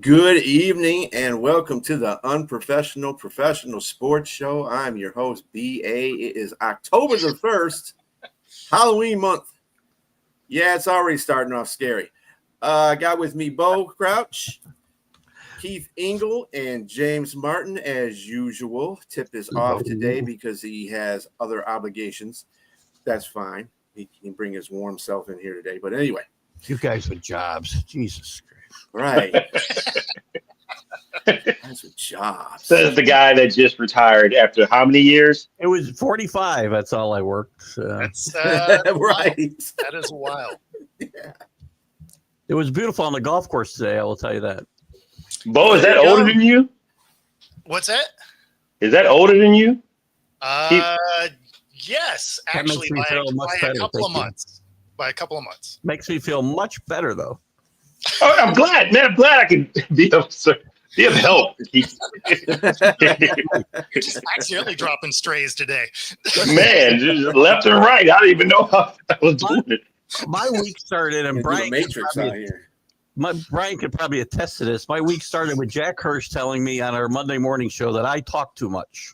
Good evening and welcome to the Unprofessional Professional Sports Show. I'm your host, B.A. It is October the 1st, Halloween month. Yeah, it's already starting off scary. I got with me Bo Crouch, Keith Engel, and James Martin as usual. Tip is off today because he has other obligations. That's fine. He can bring his warm self in here today. But anyway. You guys with jobs. Jesus Christ. Right. That's with jobs. Says the guy that just retired after how many years? It was 45. That's all I worked. That's right. That is a while. Yeah. It was beautiful on the golf course today. I will tell you that. Bo, is that older than you? What's that? Is that older than you? Yes, That actually, makes me feel much by better, a couple of thank you. months. By a couple of months. Makes me feel much better, though. Oh, I'm glad, man. I'm glad I can be of help. You're just accidentally dropping strays today. Man, just left and right. I don't even know how I was doing it. My week started, and Brian could probably attest to this. My week started with Jack Hirsch telling me on our Monday morning show that I talk too much.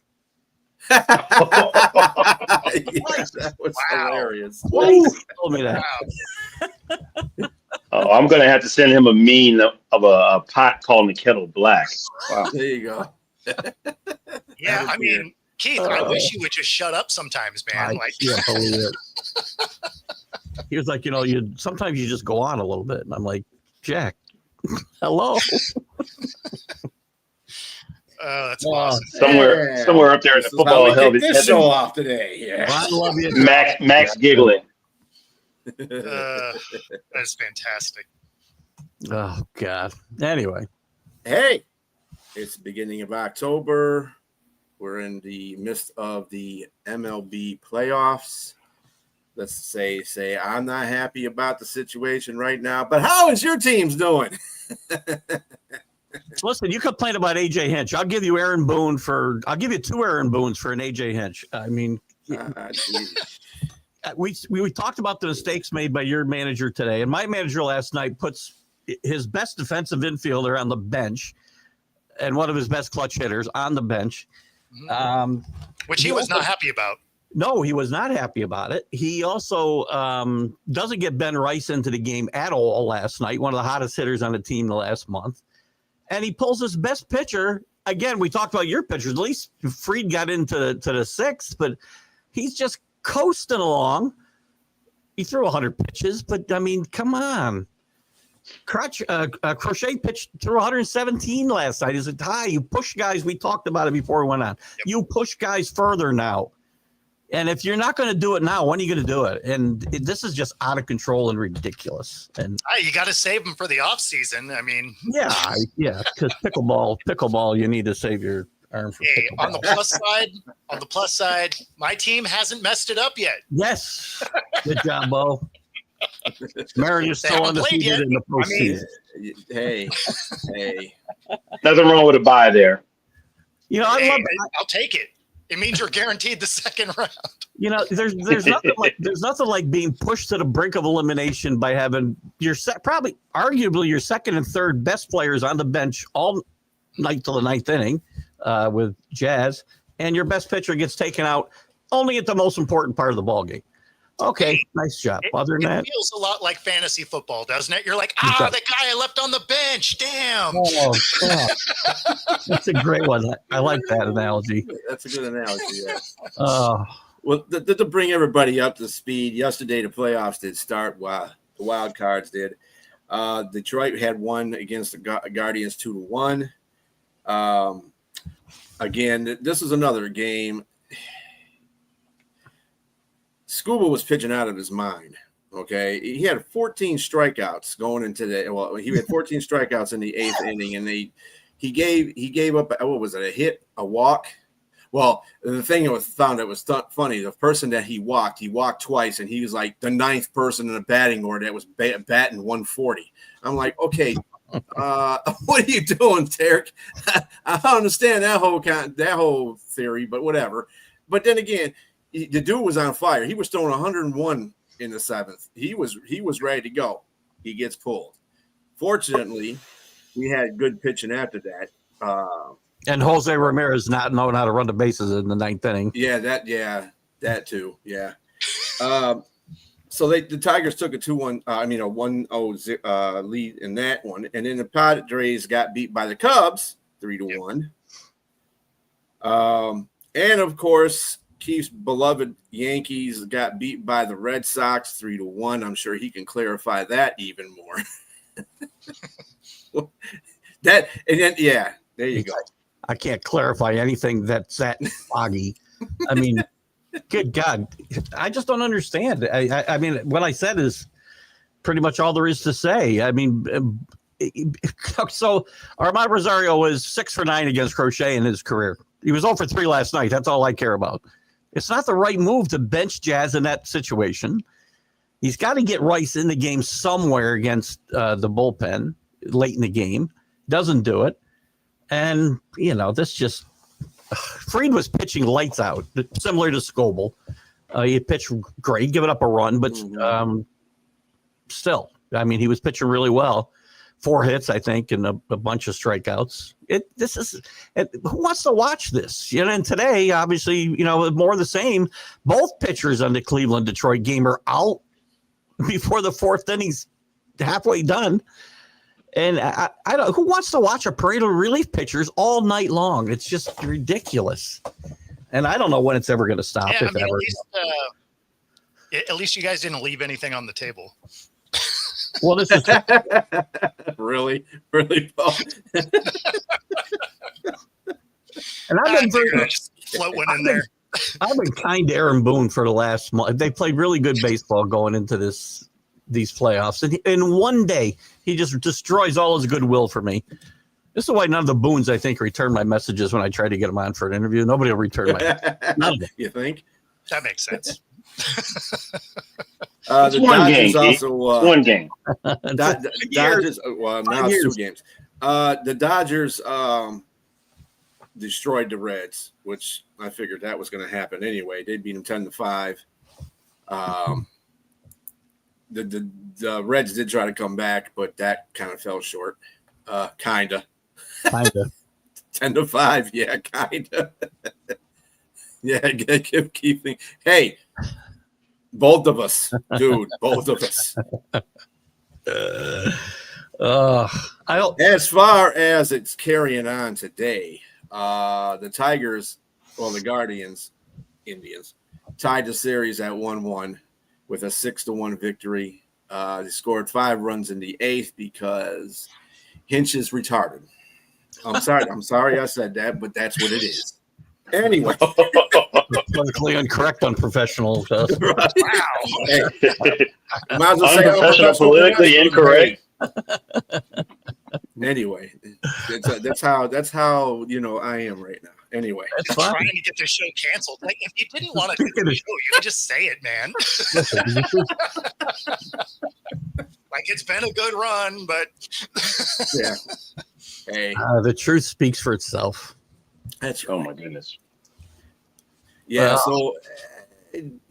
Yeah, that was hilarious. Twice he told me that. Wow. Oh, I'm going to have to send him a meme of a pot calling the kettle black. Wow. There you go. Yeah, I mean, Keith, I wish you would just shut up sometimes, man. I can't believe it. He was like, sometimes you just go on a little bit. And I'm like, Jack, hello. That's awesome. Somewhere up there in the football hell. This show off today. Yeah. Well, I love you. Max giggling. That's fantastic. Oh, God. Anyway. Hey, it's the beginning of October. We're in the midst of the MLB playoffs. Let's say I'm not happy about the situation right now, but how is your team's doing? Listen, you complain about AJ Hinch. I'll give you two Aaron Boons for an AJ Hinch. I mean, we talked about the mistakes made by your manager today, and my manager last night puts his best defensive infielder on the bench and one of his best clutch hitters on the bench. Which he was not happy about. No, he was not happy about it. He also doesn't get Ben Rice into the game at all last night, one of the hottest hitters on the team the last month. And he pulls his best pitcher. Again, we talked about your pitchers. At least Fried got into the sixth, but he's just coasting along. He threw 100 pitches, but, I mean, come on. Crochet pitched through 117 last night. Is it high? You push guys. We talked about it before we went on. Yep. You push guys further now. And if you're not going to do it now, when are you going to do it? And this is just out of control and ridiculous. And you got to save them for the off season. I mean, yeah, because pickleball, you need to save your arm for pickleball. On the plus side, my team hasn't messed it up yet. Yes, good job, Bo. Mary is still undefeated in the postseason. Hey, nothing wrong with a bye there. I'll take it. It means you're guaranteed the second round. There's nothing like being pushed to the brink of elimination by having arguably your second and third best players on the bench all night till the ninth inning with Jazz, and your best pitcher gets taken out only at the most important part of the ball game. Okay, nice job. Other than that, it feels a lot like fantasy football, doesn't it? You're like, the guy I left on the bench. Damn. Oh, that's a great one. I like that analogy. That's a good analogy. Yeah. Well, to bring everybody up to speed, yesterday the playoffs did start. Wow, the wild cards did. Detroit had won against the Guardians 2-1. Again, this is another game. Scuba was pitching out of his mind. Okay, he had 14 strikeouts going into the. Well, he had 14 strikeouts in the 8th inning, and he gave up. What was it? A hit, a walk. Well, the thing that was found that was funny. The person that he walked twice, and he was like the 9th person in the batting order that was batting 140. I'm like, okay, what are you doing, Tarek? I don't understand that whole theory, but whatever. But then again, the dude was on fire. He was throwing 101 in the 7th. He was ready to go. He gets pulled. Fortunately, we had good pitching after that. And Jose Ramirez not knowing how to run the bases in the 9th inning. Yeah, that too. Yeah. So the Tigers took a 2-1, a 1-0 lead in that one, and then the Padres got beat by the Cubs 3-1. And of course, Keith's beloved Yankees got beat by the Red Sox 3-1. I'm sure he can clarify that even more. There you go. I can't clarify anything that's that foggy. I mean, good God, I just don't understand. I mean, what I said is pretty much all there is to say. I mean, so Armand Rosario was 6 for 9 against Crochet in his career. He was 0 for 3 last night. That's all I care about. It's not the right move to bench Jazz in that situation. He's got to get Rice in the game somewhere against the bullpen late in the game. Doesn't do it. And, this just Fried was pitching lights out, similar to Scoble. He pitched great, giving up a run, but still, I mean, he was pitching really well. 4 hits, I think, and a bunch of strikeouts. Who wants to watch this? And today, obviously, more of the same. Both pitchers on the Cleveland-Detroit game are out before the 4th inning's halfway done. And I don't. Who wants to watch a parade of relief pitchers all night long? It's just ridiculous. And I don't know when it's ever going to stop. Yeah, at least you guys didn't leave anything on the table. Well, this is really, Paul. And I've been just float one in there. I've been kind to Aaron Boone for the last month. They played really good baseball going into these playoffs, and in one day he just destroys all his goodwill for me. This is why none of the Boones, I think, return my messages when I try to get them on for an interview. Nobody will return my. None of them. You think? That makes sense. It's one game. One game. Dodgers. Well, now it's 2 games. The Dodgers destroyed the Reds, which I figured that was going to happen anyway. They beat them 10-5. The Reds did try to come back, but that kind of fell short. Kinda. 10-5. Yeah, kinda. Yeah, give keeping. Hey, both of us, dude. Both of us. As far as it's carrying on today, the Tigers, the Indians, tied the series at 1-1 with a 6-1 victory. They scored 5 runs in the 8th because Hinch is retarded. I'm sorry I said that, but that's what it is. Anyway. Politically incorrect, unprofessional. Right. Wow. Hey, might as well say unprofessional, politically incorrect. Anyway, that's how I am right now. Anyway, just trying to get this show canceled. Like, if you didn't want to do the show, you could just say it, man. Like, it's been a good run, but yeah. Hey, the truth speaks for itself. That's right. Oh my goodness. Yeah. So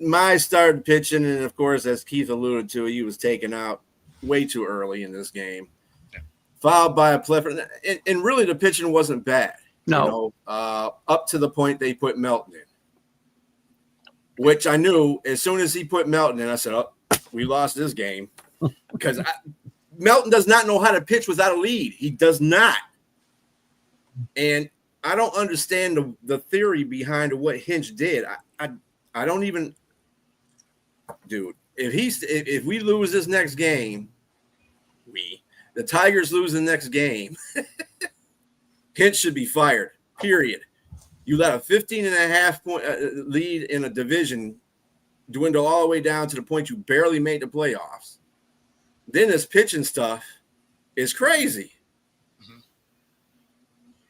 my started pitching, and of course, as Keith alluded to, he was taken out way too early in this game, followed by a plethora. And really, the pitching wasn't bad. No. Up to the point they put Melton in, which I knew as soon as he put Melton in, I said, "Oh, we lost this game," because Melton does not know how to pitch without a lead. He does not, and I don't understand the theory behind what Hinch did. I don't even, dude. If we lose this next game, the Tigers lose the next game, Hinch should be fired. Period. You let a 15.5 point lead in a division dwindle all the way down to the point you barely made the playoffs. Then this pitching stuff is crazy. Mm-hmm.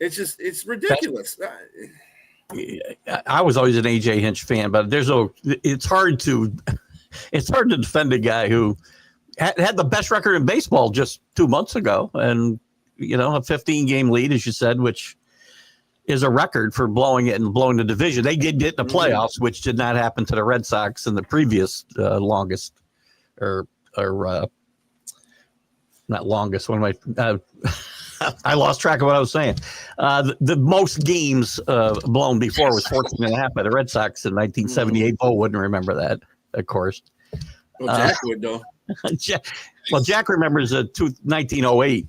It's ridiculous. I was always an AJ Hinch fan, but it's hard to defend a guy who had the best record in baseball just 2 months ago, and a 15-game lead, as you said, which is a record for blowing it and blowing the division. They did get in the playoffs, which did not happen to the Red Sox in the previous longest, or not longest. One of my I lost track of what I was saying. The most games blown before was 14 and a half by the Red Sox in 1978. Bo wouldn't remember that, of course. Well, Jack would, though. Jack remembers the 1908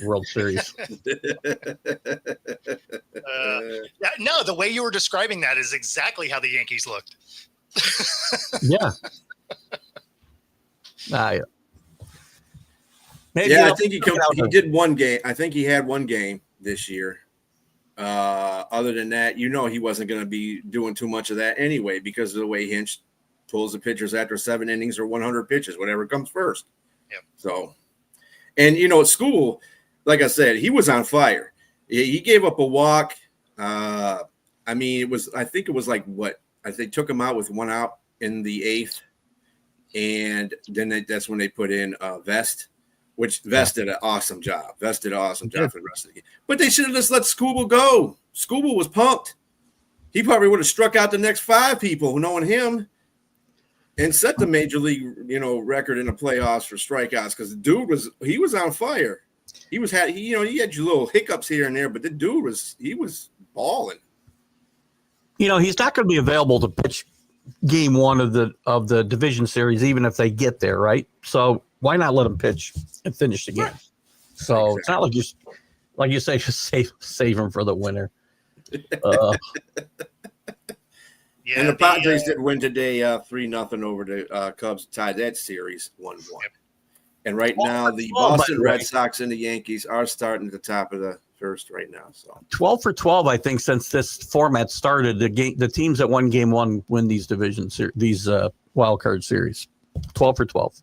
World Series. No, the way you were describing that is exactly how the Yankees looked. Yeah. Maybe, I think he did one game. I think he had one game this year. Other than that, he wasn't going to be doing too much of that anyway because of the way Hinch pulls the pitchers after 7 innings or 100 pitches, whatever comes first. Yep. So, and at school, like I said, he was on fire. He gave up a walk. I think it was like they took him out with 1 out in the 8th, and then that's when they put in Vest. Which Vest did an awesome job. Vest did an awesome job for the rest of the game. But they should have just let Scooble go. Scooble was pumped. He probably would have struck out the next 5 people knowing him and set the major league, record in the playoffs for strikeouts because the dude was on fire. He had your little hiccups here and there, but the dude was balling. He's not going to be available to pitch game 1 of the division series, even if they get there, right? So why not let him pitch and finish the game? Right. So It's not like you say, just save him for the winner. Yeah, and the Padres did win today 3-0 over the Cubs, tied that series 1-1. Yep. And right now, the Boston Red Sox and the Yankees are starting at the top of the first right now. So 12 for 12, I think, since this format started. The teams that won game 1 win these these wild card series. 12 for 12.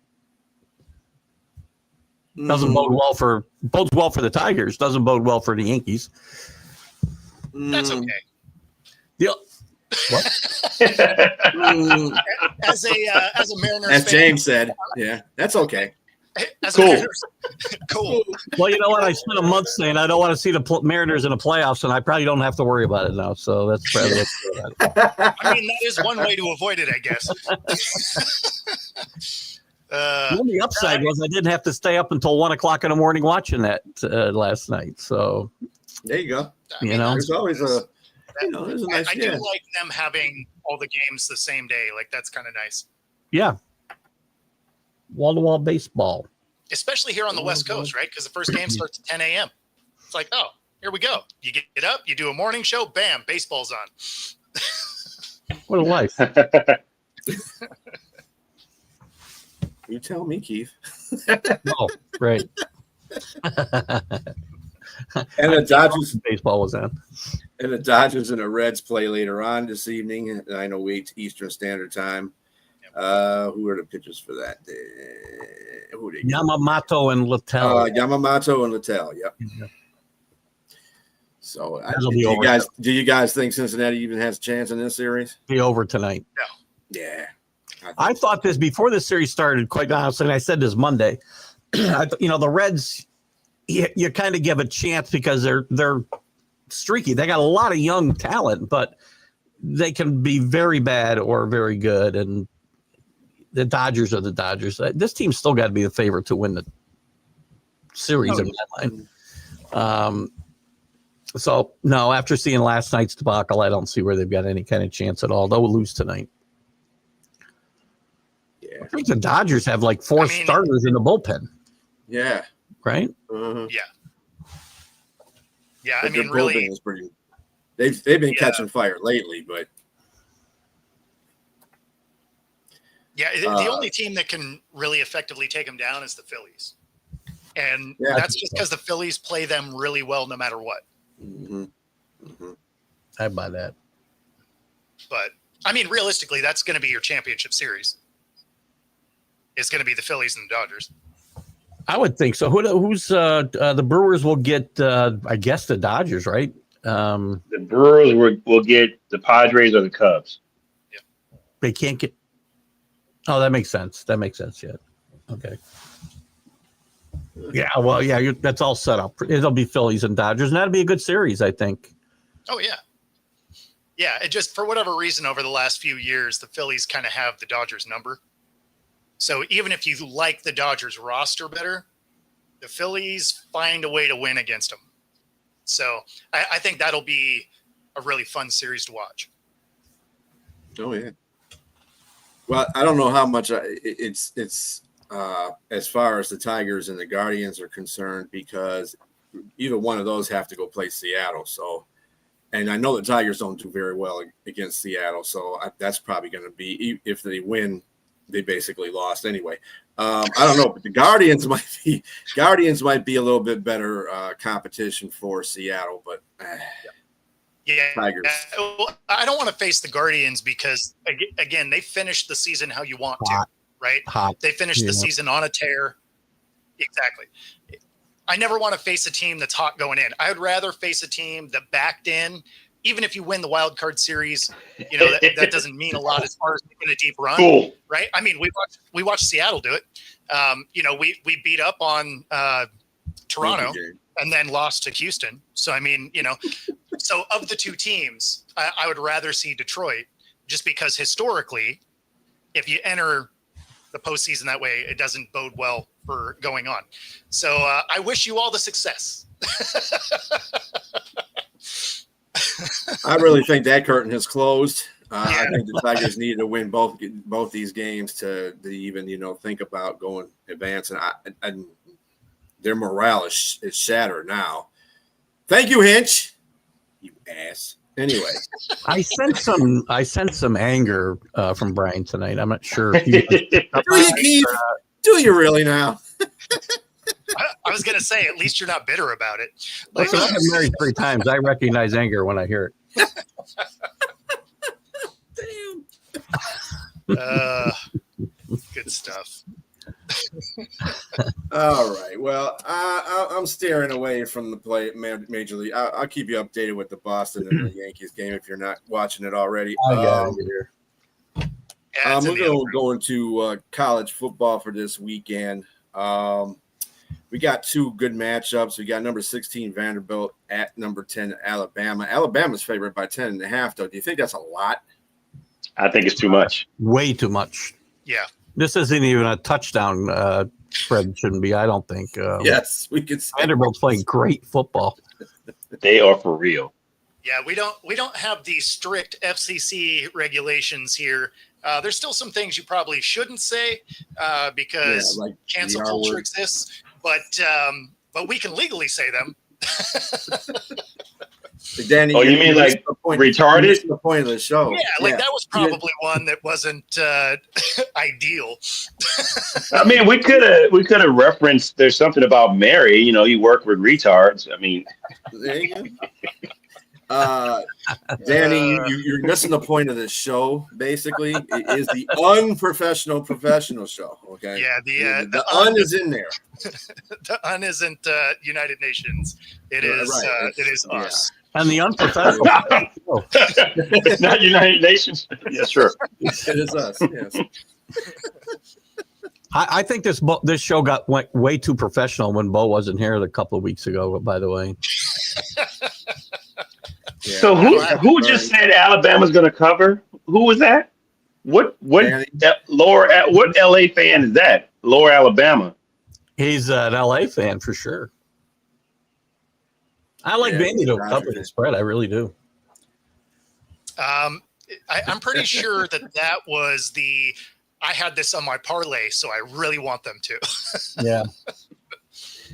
Doesn't bodes well for the Tigers. Doesn't bode well for the Yankees. That's okay. What? As a Mariners as fan, James said, yeah, that's okay. Cool. Well, you know what? I spent a month saying I don't want to see the Mariners in the playoffs, and I probably don't have to worry about it now. So that's probably I mean, that is one way to avoid it, I guess. The only upside was I didn't have to stay up until 1 o'clock in the morning watching that last night. So there you go. There's always there's a nice. I do like them having all the games the same day. Like that's kind of nice. Yeah. Wall-to-wall baseball. Especially here on the West Coast, right? Because the first game starts at 10 a.m. It's like, oh, here we go. You get up, you do a morning show, bam, baseball's on. What a life. You tell me, Keith. Oh, right. And the Dodgers baseball was on. And the Dodgers and the Reds play later on this evening. 9:08 Eastern Standard Time. Who are the pitchers for that day? Yamamoto and Littell. Yamamoto and Littell. Yep. Yeah. So, do you guys think Cincinnati even has a chance in this series? Be over tonight. No. Yeah. I thought this before the series started. Quite honestly, and I said this Monday. The Reds, you kind of give a chance because they're streaky. They got a lot of young talent, but they can be very bad or very good. And the Dodgers are the Dodgers. This team's still got to be the favorite to win the series in my mind. So, no, after seeing last night's debacle, I don't see where they've got any kind of chance at all. They'll lose tonight. Yeah. I think the Dodgers have like 4 starters in the bullpen. Yeah. Right? Uh-huh. Yeah. Yeah, but their bullpen is pretty. They've been catching fire lately, but the only team that can really effectively take them down is the Phillies, and that's just because the Phillies play them really well no matter what. Mm-hmm. Mm-hmm. I buy that. But I mean, realistically, that's going to be your championship series. It's going to be the Phillies and the Dodgers. I would think so. Who's the Brewers will get? I guess the Dodgers, right? The Brewers will get the Padres or the Cubs. They can't get. Oh, that makes sense. Yeah. Okay. Yeah. Well, yeah. That's all set up. It'll be Phillies and Dodgers, and that'll be a good series, I think. Oh yeah. Yeah. It just for whatever reason over the last few years, the Phillies kind of have the Dodgers number. So even if you like the Dodgers roster better, the Phillies find a way to win against them. So I think that'll be a really fun series to watch. Oh yeah. Well, I don't know how much it's as far as the Tigers and the Guardians are concerned, because either one of those have to go play Seattle. So, and I know the Tigers don't do very well against Seattle, so that's probably going to be, if they win, they basically lost anyway. I don't know, but the Guardians might be a little bit better competition for Seattle, but yeah, Tigers. Well, I don't want to face the Guardians because again, they finished the season how you want to, right? They finished the season on a tear. Exactly. I never want to face a team that's hot going in. I would rather face a team that backed in. Even if you win the wild card series, that doesn't mean a lot as far as making a deep run, cool. Right? I mean, we watched Seattle do it. We beat up on Toronto and then lost to Houston. So I mean, so of the two teams, I would rather see Detroit, just because historically, if you enter the postseason that way, it doesn't bode well for going on. So I wish you all the success. I really think that curtain has closed. I think the Tigers needed to win both these games to even think about going advance, and their morale is shattered now. Thank you, Hinch. You ass. Anyway, I sense some anger from Brian tonight. I'm not sure if you do you, Keith? Do you really now? I was gonna say, at least you're not bitter about it. Listen, I've been married 3 times. I recognize anger when I hear it. Good stuff. All right. Well, I'm steering away from the Major League. I'll keep you updated with the Boston and the Yankees game if you're not watching it already. Yeah, we're going to college football for this weekend. We got 2 good matchups. We got number 16 Vanderbilt at number 10 Alabama. Alabama's favored by 10.5. Though, do you think that's a lot? I think it's too much. Way too much. Yeah. This isn't even a touchdown spread. Shouldn't be. I don't think. Yes, we could. Vanderbilt's playing great football. They are for real. Yeah, we don't have the strict FCC regulations here. There's still some things you probably shouldn't say because like cancel culture exists, but we can legally say them. Danny, you mean like retarded? The point of the show. Yeah, that was probably one that wasn't ideal. I mean, we could have referenced. There's something about Mary. You work with retards. I mean, there you go. Danny, you're missing the point of this show. Basically, it is the unprofessional professional show. Okay. Yeah. The un is in there. The un isn't United Nations. It is. Right. It is us. And the unprofessional. It's not United Nations. Yeah, sure. It is us. Yes. I think this show went way too professional when Bo wasn't here a couple of weeks ago. By the way. Yeah. So who just said Alabama's going to cover? Who was that? What what LA fan is that? Lower Alabama. He's an LA fan for sure. I like Vandy to cover the spread. I really do. I'm pretty sure that was I had this on my parlay, so I really want them to. Yeah.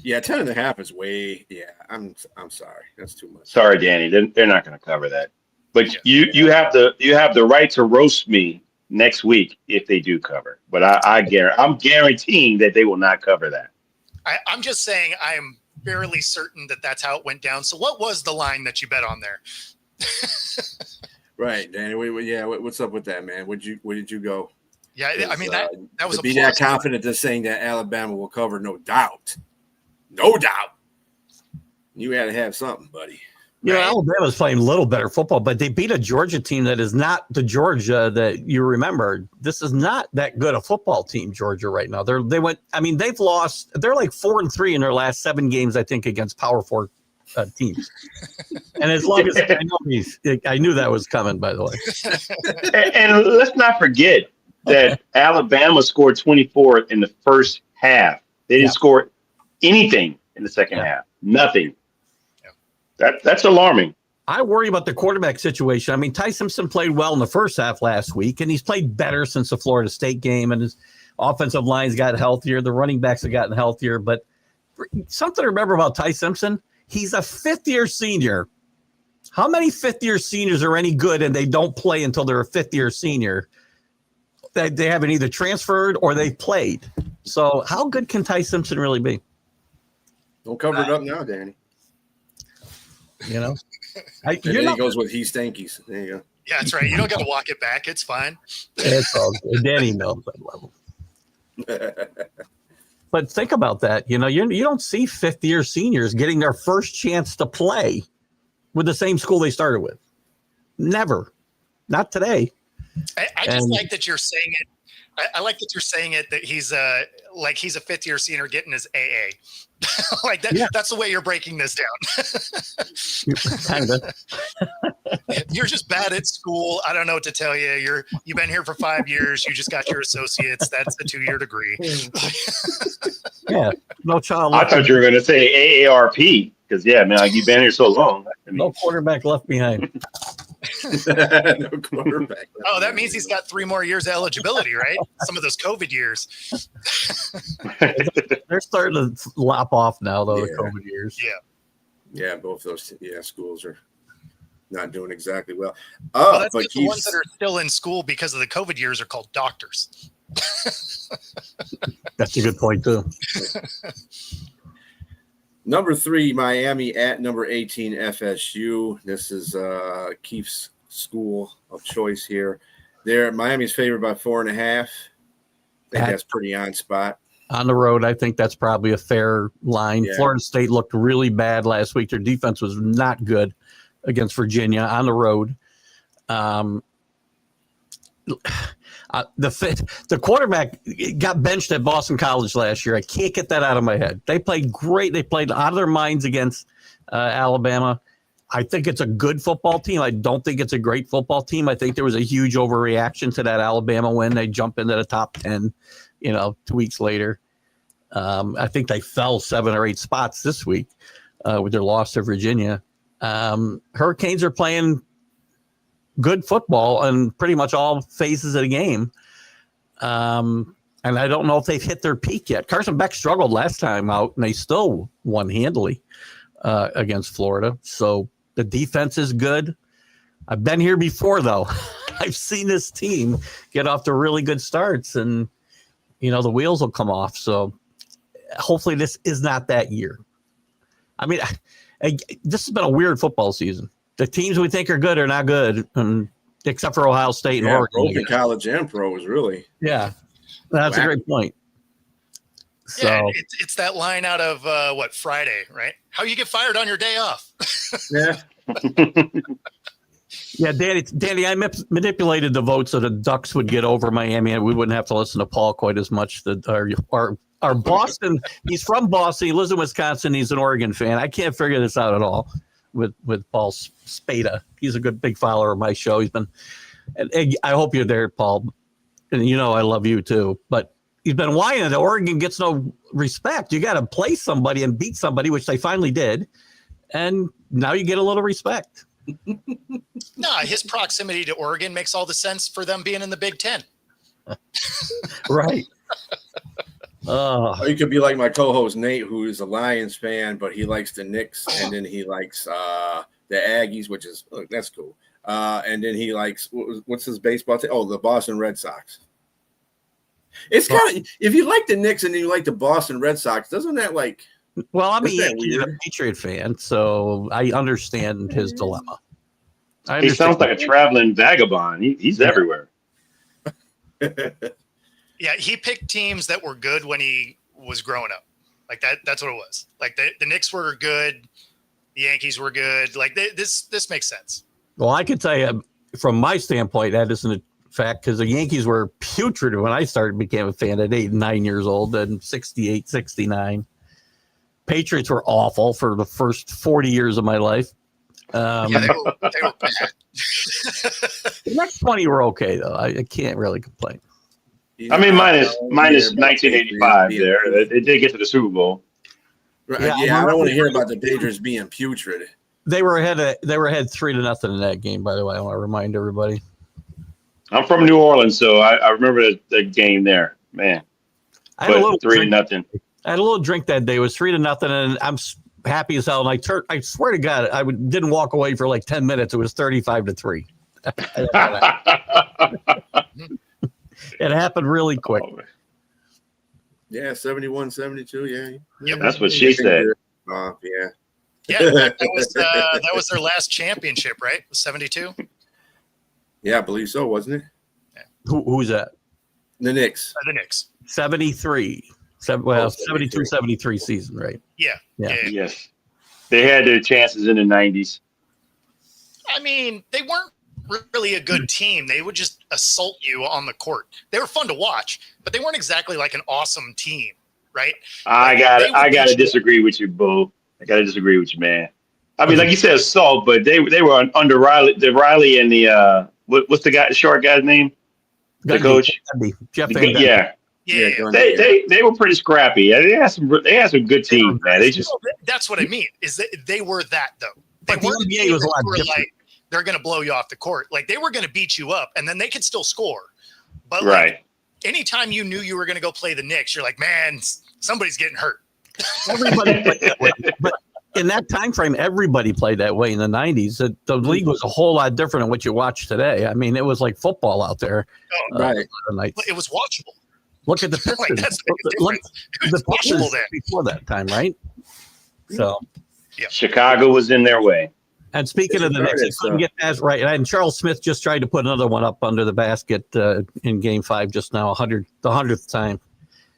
Yeah, 10.5 is way. Yeah, I'm sorry, that's too much. Sorry, Danny, they're not going to cover that. But you have the right to roast me next week if they do cover. But I'm guaranteeing that they will not cover that. I'm just saying I am fairly certain that that's how it went down. So what was the line that you bet on there? Right, Danny. What's up with that, man? Where did you go? Yeah, I mean that was to a be plus. that confident to saying that Alabama will cover, no doubt. No doubt. You had to have something, buddy. You know, Right. Alabama's playing a little better football, but they beat a Georgia team that is not the Georgia that you remember. This is not that good a football team, Georgia, right now. They've lost. They're like 4-3 in their last 7 games, I think, against Power 4 teams. And as long as I knew that was coming, by the way. And let's not forget that Alabama scored 24 in the first half. They didn't score anything in the second half. Nothing. That's alarming. I worry about the quarterback situation. I mean, Ty Simpson played well in the first half last week, and he's played better since the Florida State game, and his offensive line's got healthier. The running backs have gotten healthier. But something to remember about Ty Simpson, he's a fifth-year senior. How many fifth-year seniors are any good and they don't play until they're a fifth-year senior? They haven't either transferred or they've played. So how good can Ty Simpson really be? Don't cover it up now, Danny. You know? And then he goes with he stankies. There you go. Yeah, that's right. You don't got to walk it back. It's fine. It's all good. Danny knows that level. But think about that. You know, you don't see fifth-year seniors getting their first chance to play with the same school they started with. Never. Not today. I just like that you're saying it. I like that you're saying it that he's a fifth-year senior getting his AA. Like that. Yeah. That's the way you're breaking this down. Kind of. You're just bad at school. I don't know what to tell you. You've been here for 5 years. You just got your associates. That's a 2-year degree. Yeah. No child. I thought you were going to say AARP because you've been here so long. No quarterback left behind. No quarterback. Oh, that means he's got 3 more years of eligibility, right? Some of those COVID years. They're starting to lop off now, though, the COVID years. Yeah, both those schools are not doing exactly well. That's but the ones that are still in school because of the COVID years are called doctors. That's a good point, too. Number 3, Miami at number 18, FSU. This is Keith's school of choice here. Miami's favored by 4.5. I think that's pretty on spot. On the road, I think that's probably a fair line. Yeah. Florida State looked really bad last week. Their defense was not good against Virginia on the road. The quarterback got benched at Boston College last year. I can't get that out of my head. They played great. They played out of their minds against Alabama. I think it's a good football team. I don't think it's a great football team. I think there was a huge overreaction to that Alabama win. They jump into the top 10, 2 weeks later. I think they fell 7 or 8 spots this week with their loss to Virginia. Hurricanes are playing good football in pretty much all phases of the game. And I don't know if they've hit their peak yet. Carson Beck struggled last time out, and they still won handily against Florida. So the defense is good. I've been here before, though. I've seen this team get off to really good starts, and, the wheels will come off. So hopefully this is not that year. I mean, this has been a weird football season. The teams we think are good are not good, except for Ohio State and Oregon. Both college and pro is really. Yeah, that's a great point. So yeah, it's that line out of Friday, right? How you get fired on your day off? Yeah. Yeah, Danny, I manipulated the vote so the Ducks would get over Miami, and we wouldn't have to listen to Paul quite as much. Our Boston, he's from Boston, he lives in Wisconsin, he's an Oregon fan. I can't figure this out at all with Paul Spada. He's a good big follower of my show. He's been, and I hope you're there, Paul. And I love you too. But he's been whining that Oregon gets no respect. You got to play somebody and beat somebody, which they finally did. And now you get a little respect. No, his proximity to Oregon makes all the sense for them being in the Big Ten. Right. You could be like my co-host Nate, who is a Lions fan, but he likes the Knicks, and then he likes the Aggies, which is that's cool. And then he likes what's his baseball team? Oh, the Boston Red Sox. It's kind of if you like the Knicks and then you like the Boston Red Sox, doesn't that like? Well, I'm a Patriot fan, so I understand his dilemma. He sounds like a traveling vagabond. He's everywhere. Yeah, he picked teams that were good when he was growing up. Like that's what it was. Like the Knicks were good, the Yankees were good. Like this makes sense. Well, I can tell you from my standpoint, that isn't a fact because the Yankees were putrid when I became a fan at 8 and 9 years old, and 68, 69. Patriots were awful for the first 40 years of my life. Yeah, they were bad. The next 20 were okay, though. I can't really complain. I mean, minus 1985 there. They did get to the Super Bowl. Yeah, I don't want to hear about the Patriots being putrid. They were ahead 3-0 in that game, by the way. I want to remind everybody. I'm from New Orleans, so I remember the game there. Man. I had a little 3-0. I had a little drink that day. It was 3-0, and I'm happy as hell. And I swear to God, didn't walk away for like 10 minutes. It was 35-3. It happened really quick. Yeah, 71, 72. Yeah. Yep. That's what she said. Yeah. Yeah, that was their last championship, right? 72. Yeah, I believe so, wasn't it? Yeah. Who's that? The Knicks. The Knicks. 73. 72-73 season, right? Yeah. Yes. They had their chances in the 90s. I mean, they weren't really a good team. They would just assault you on the court. They were fun to watch, but they weren't exactly like an awesome team, right? I got to disagree with you, Bo. I got to disagree with you, man. I mean, like you said, assault, but they were under Riley and the what's the short guy's name? The coach, Jeff Van Gundy. Yeah. They were pretty scrappy. They had some good teams, man. That's what I mean. Is that they were that though. They But the weren't NBA was a lot different. like they're going to blow you off the court. Like they were going to beat you up, and then they could still score. But right. Anytime you knew you were going to go play the Knicks, you're like, man, somebody's getting hurt. Everybody played that way. But in that time frame, everybody played that way in the 90s. The league was a whole lot different than what you watch today. I mean, it was like football out there. Right. It was watchable. Look at the Pistons. Like, that's the Pistons before that time, right? So, yeah. Chicago was in their way. And speaking of the Knicks, I couldn't get that right. And Charles Smith just tried to put another one up under the basket in Game 5 just now, the 100th time.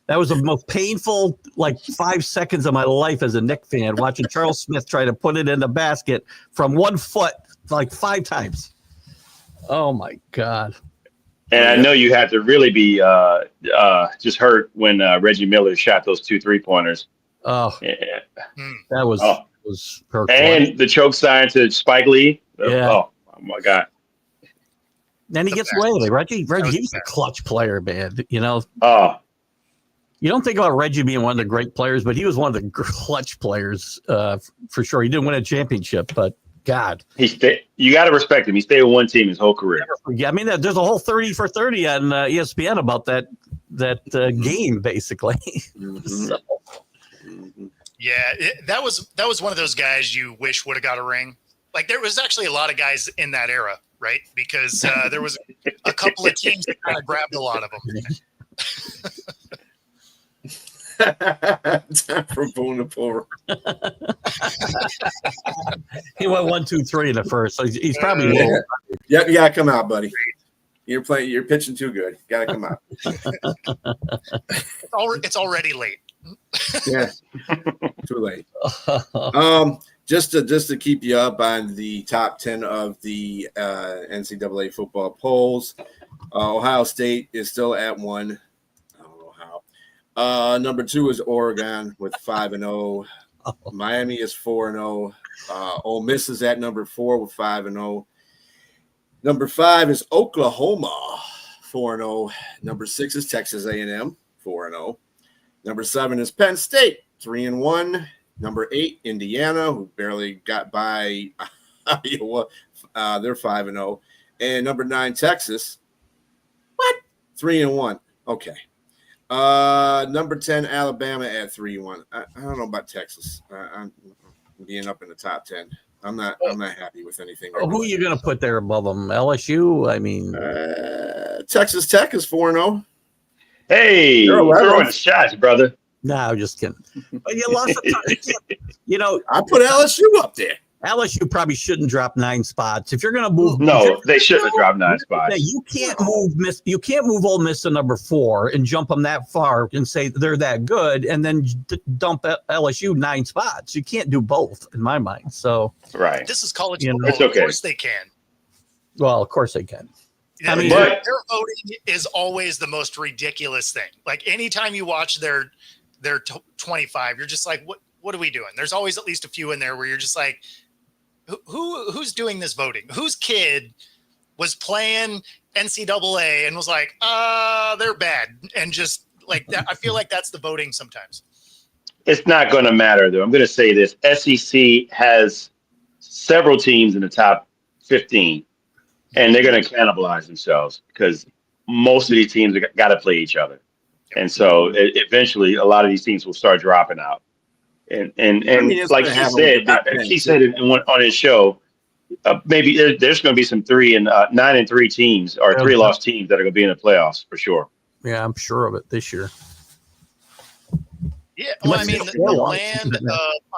That was the most painful, 5 seconds of my life as a Knicks fan, watching Charles Smith try to put it in the basket from 1 foot 5 times. Oh, my God. And I know you had to really be just hurt when Reggie Miller shot those 2 3-pointers. Oh, yeah. That was hurtful. And the choke sign to Spike Lee. Yeah. Oh my God. Then he gets away with it. Reggie's a clutch player, man. Oh. You don't think about Reggie being one of the great players, but he was one of the clutch players for sure. He didn't win a championship, but God. You got to respect him. He stayed with one team his whole career. Yeah, I mean, there's a whole 30 for 30 on ESPN about that game, basically. Mm-hmm. So. Yeah, that was one of those guys you wish would have got a ring. Like there was actually a lot of guys in that era, right? Because there was a couple of teams that kind of grabbed a lot of them. Time for Boone to pull. He went 1, 2, 3 in the first, so he's probably low. Yeah, you gotta come out, buddy. You're pitching too good. You gotta come out. It's already late. Yeah, too late. Just to keep you up on the top 10 of the NCAA football polls, Ohio State is still at 1. I don't know how. Number 2 is Oregon with 5-0. Miami is 4-0. Ole Miss is at number 4 with 5-0. Number 5 is Oklahoma, 4-0. Number 6 is Texas A&M, 4-0. Number 7 is Penn State, 3-1. Number 8, Indiana, who barely got by Iowa. They're 5-0. And number 9, Texas. What? 3-1. Okay. Number 10, Alabama at 3-1. I don't know about Texas. I'm being up in the top 10. I'm not happy with anything. Who are you going to put there above them? LSU? I mean, Texas Tech is 4-0. Hey, throwing the shots, brother. No, I'm just kidding. But you lost a ton. I put LSU up there. LSU probably shouldn't drop 9 spots. If you're going to move, No, they shouldn't have dropped 9 spots. you can't move Ole Miss to number 4 and jump them that far and say they're that good, and then dump LSU 9 spots. You can't do both, in my mind. So, right, this is college football. It's okay. Of course they can. Well, of course they can. I mean, their voting is always the most ridiculous thing. Like anytime you watch their 25, you're just like, what are we doing? There's always at least a few in there where you're just like, who's doing this voting? Whose kid was playing NCAA and was like, they're bad, and just like that. I feel like that's the voting sometimes. It's not going to matter though. I'm going to say this: SEC has several teams in the top 15. And they're going to cannibalize themselves because most of these teams have got to play each other. And so eventually a lot of these teams will start dropping out. And like he said on his show, maybe there's going to be some 9-3 teams or 3-loss teams that are going to be in the playoffs for sure. Yeah, I'm sure of it this year. Yeah, well, I mean, the land of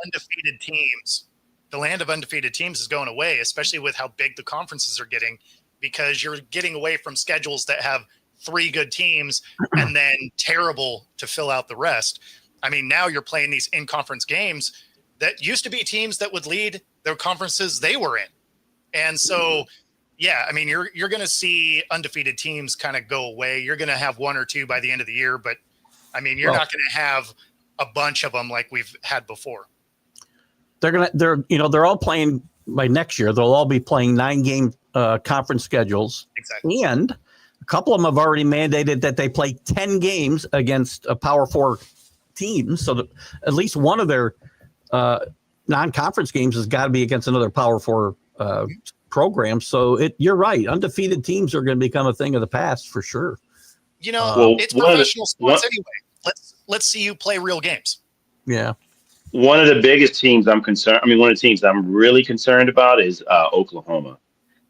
undefeated teams. The land of undefeated teams is going away, especially with how big the conferences are getting, because you're getting away from schedules that have 3 good teams and then terrible to fill out the rest. I mean, now you're playing these in-conference games that used to be teams that would lead their conferences they were in. And so, yeah, I mean, you're going to see undefeated teams kind of go away. You're going to have 1 or 2 by the end of the year, but I mean, you're not going to have a bunch of them like we've had before. They're all playing by next year. They'll all be playing 9-game conference schedules. Exactly. And a couple of them have already mandated that they play 10 games against a Power 4 team. So that at least one of their non-conference games has got to be against another Power 4 program. So you're right. Undefeated teams are going to become a thing of the past for sure. It's professional sports anyway. Let's see you play real games. Yeah. One of the biggest teams one of the teams I'm really concerned about is Oklahoma.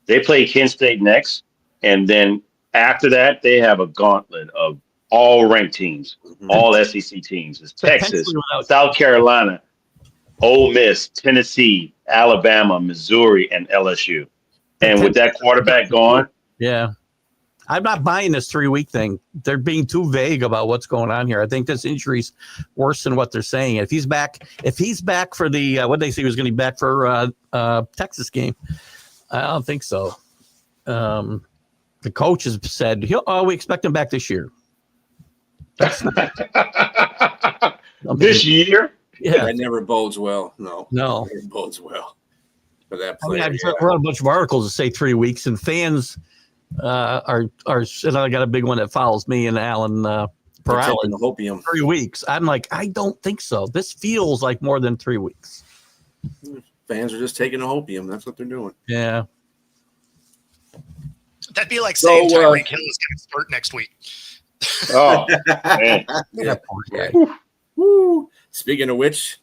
They play Kent State next, and then after that, they have a gauntlet of all ranked teams, all SEC teams. It's Texas, South Carolina, Ole Miss, Tennessee, Alabama, Missouri, and LSU. And with that quarterback gone, yeah. I'm not buying this 3-week thing. They're being too vague about what's going on here. I think this injury's worse than what they're saying. If he's back for the what they say he was going to be back for Texas game, I don't think so. The coach has said we expect him back this year. This year? Yeah, that never bodes well. No, it bodes well for that player. I've read a bunch of articles that say 3 weeks, and fans. And I got a big one that follows me and Alan Peralta. 3 weeks. I'm like, I don't think so. This feels like more than 3 weeks. Fans are just taking a hopium. That's what they're doing. Yeah. That'd be like saying Tyreek Hill is going to start next week. Oh, man. Yeah. Woo. Speaking of which,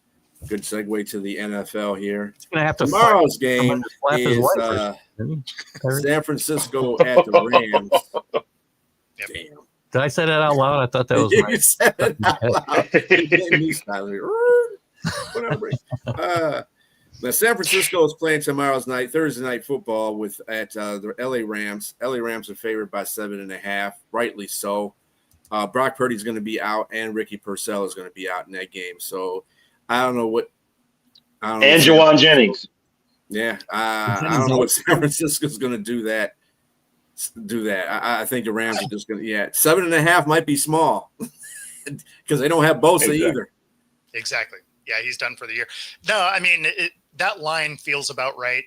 good segue to the NFL here. Gonna have to Tomorrow's game is San Francisco at the Rams. Yep. Damn. Did I say that out loud? I thought that was You said it out loud. You made me style. Whatever. Now San Francisco is playing tomorrow's night, Thursday night football at the LA Rams. LA Rams are favored by 7.5, rightly so. Brock Purdy's going to be out, and Ricky Purcell is going to be out in that game. So I don't know what. And Jawan Jennings. Yeah, I don't know what San Francisco's going to do that. I think the Rams are just going to. Yeah, 7.5 might be small because they don't have Bosa either. Exactly. Yeah, he's done for the year. No, I mean that line feels about right.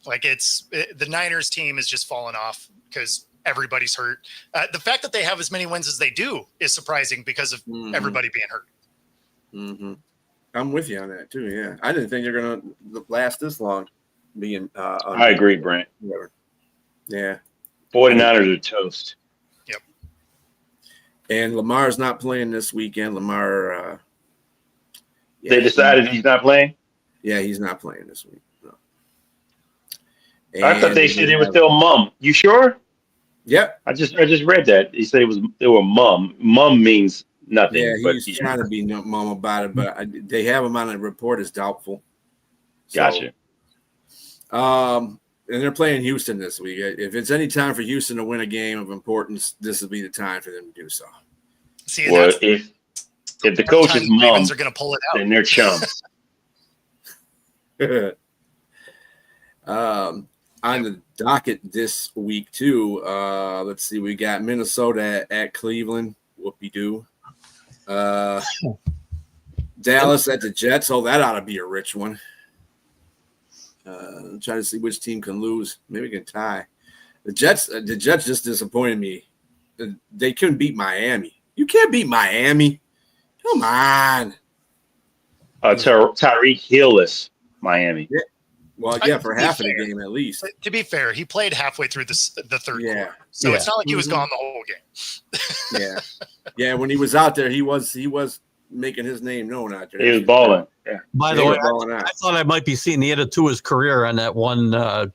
Like the Niners team is just falling off because everybody's hurt. The fact that they have as many wins as they do is surprising because of everybody being hurt. Mm-hmm. I'm with you on that too. Yeah, I didn't think they're going to last this long. Being, I agree, Brent. Whatever. Yeah, 49ers are toast. Yep. And Lamar's not playing this weekend. Lamar. They decided he's not playing. Yeah, he's not playing this week. No. I thought they said he was still mum. You sure? Yep. I just read that. He said they were mum. Mum means nothing. Yeah, he's trying to be mum about it, but they have him on a report as doubtful. Gotcha. And they're playing Houston this week. If it's any time for Houston to win a game of importance, this will be the time for them to do so. See, Well, if the coach is mum, Ravens are going to pull it out. then they're chums. On the docket this week too, let's see, we got Minnesota at Cleveland. Whoopie-doo. Dallas at the Jets. Oh, that ought to be a rich one. I'm trying to see which team can lose. Maybe we can tie. The Jets just disappointed me. They couldn't beat Miami. You can't beat Miami. Come on. Tyreek Hill-less Miami. Yeah. Well, yeah, for half of the game at least. To be fair, he played halfway through the third quarter, so Yeah. it's not like he was gone the whole game. Yeah. When he was out there, he was making his name known out there. He was balling. Yeah. By the way, I thought I might be seeing the end to his career on that one